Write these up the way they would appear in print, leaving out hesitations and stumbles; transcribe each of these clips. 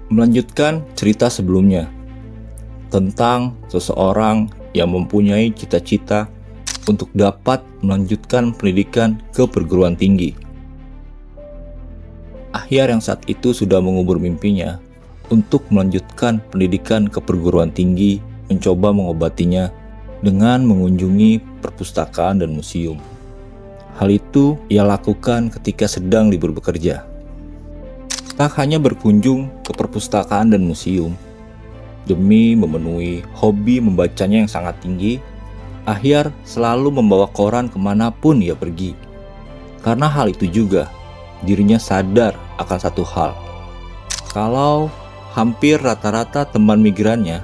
Melanjutkan cerita sebelumnya tentang seseorang yang mempunyai cita-cita untuk dapat melanjutkan pendidikan ke perguruan tinggi. Ahyar yang saat itu sudah mengubur mimpinya untuk melanjutkan pendidikan ke perguruan tinggi mencoba mengobatinya dengan mengunjungi perpustakaan dan museum. Hal itu ia lakukan ketika sedang libur bekerja. Tak hanya berkunjung ke perpustakaan dan museum, demi memenuhi hobi membacanya yang sangat tinggi, Ahyar selalu membawa koran kemanapun ia pergi. Karena hal itu juga, dirinya sadar akan satu hal. Kalau hampir rata-rata teman migrannya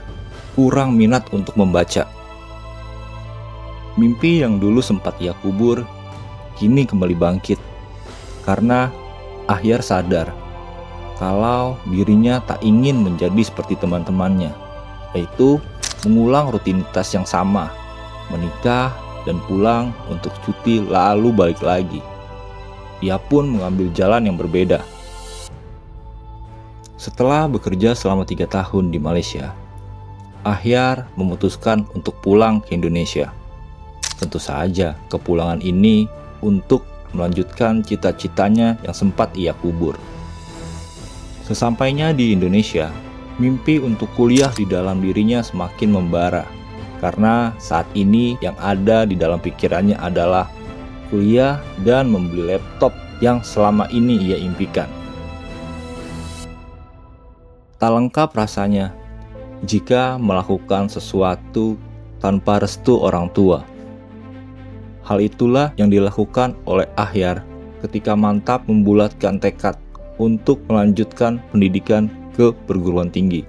kurang minat untuk membaca. Mimpi yang dulu sempat ia kubur, kini kembali bangkit. Karena Ahyar sadar kalau dirinya tak ingin menjadi seperti teman-temannya, yaitu mengulang rutinitas yang sama, menikah dan pulang untuk cuti lalu balik lagi. Ia pun mengambil jalan yang berbeda. Setelah bekerja selama 3 tahun di Malaysia, Ahyar memutuskan untuk pulang ke Indonesia. Tentu saja kepulangan ini untuk melanjutkan cita-citanya yang sempat ia kubur. Sesampainya di Indonesia, mimpi untuk kuliah di dalam dirinya semakin membara. Karena saat ini yang ada di dalam pikirannya adalah kuliah dan membeli laptop yang selama ini ia impikan. Tak lengkap rasanya jika melakukan sesuatu tanpa restu orang tua. Hal itulah yang dilakukan oleh Ahyar ketika mantap membulatkan tekad untuk melanjutkan pendidikan ke perguruan tinggi.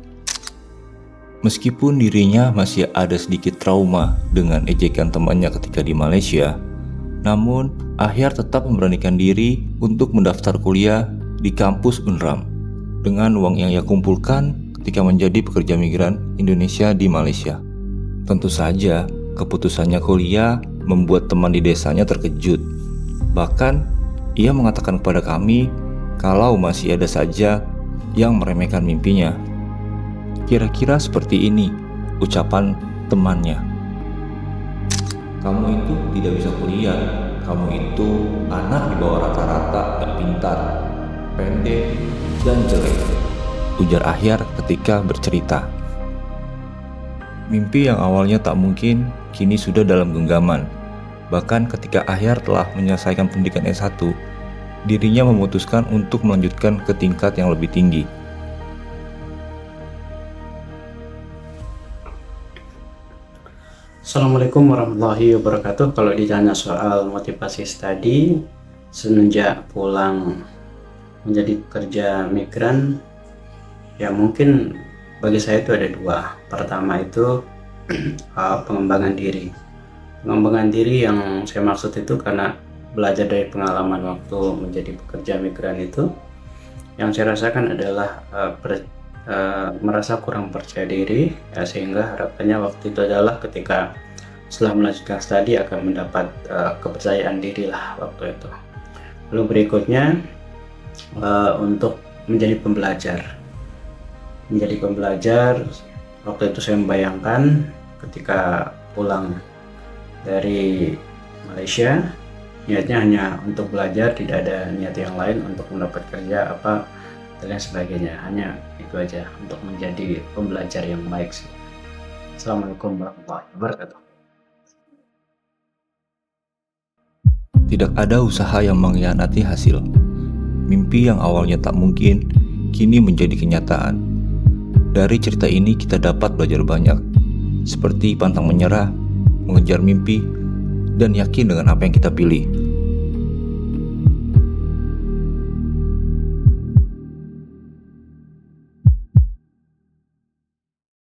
Meskipun dirinya masih ada sedikit trauma dengan ejekan temannya ketika di Malaysia, namun Ahyar tetap memberanikan diri untuk mendaftar kuliah di kampus UNRAM dengan uang yang ia kumpulkan ketika menjadi pekerja migran Indonesia di Malaysia. Tentu saja keputusannya kuliah membuat teman di desanya terkejut. Bahkan ia mengatakan kepada kami kalau masih ada saja yang meremehkan mimpinya. Kira-kira seperti ini ucapan temannya. Kamu itu tidak bisa kuliah, kamu itu anak di bawah rata-rata, gak pintar, pendek, dan jelek, ujar Ahyar ketika bercerita. Mimpi yang awalnya tak mungkin, kini sudah dalam genggaman. Bahkan ketika Ahyar telah menyelesaikan pendidikan S1, dirinya memutuskan untuk melanjutkan ke tingkat yang lebih tinggi. Assalamualaikum warahmatullahi wabarakatuh. Kalau ditanya soal motivasi studi semenjak pulang menjadi pekerja migran, ya mungkin bagi saya itu ada dua. Pertama itu pengembangan diri. Pengembangan diri yang saya maksud itu karena belajar dari pengalaman waktu menjadi pekerja migran itu, yang saya rasakan adalah merasa kurang percaya diri, ya, sehingga harapannya waktu itu adalah ketika setelah melanjutkan studi akan mendapat kepercayaan diri lah waktu itu. Lalu berikutnya untuk menjadi pembelajar. Menjadi pembelajar, waktu itu saya membayangkan ketika pulang dari Malaysia, niatnya hanya untuk belajar, tidak ada niat yang lain untuk mendapat kerja apa dan lain sebagainya. Hanya itu aja, untuk menjadi pembelajar yang baik sih. Assalamualaikum warahmatullahi wabarakatuh. Tidak ada usaha yang mengkhianati hasil. Mimpi yang awalnya tak mungkin, kini menjadi kenyataan. Dari cerita ini kita dapat belajar banyak, seperti pantang menyerah, mengejar mimpi, dan yakin dengan apa yang kita pilih.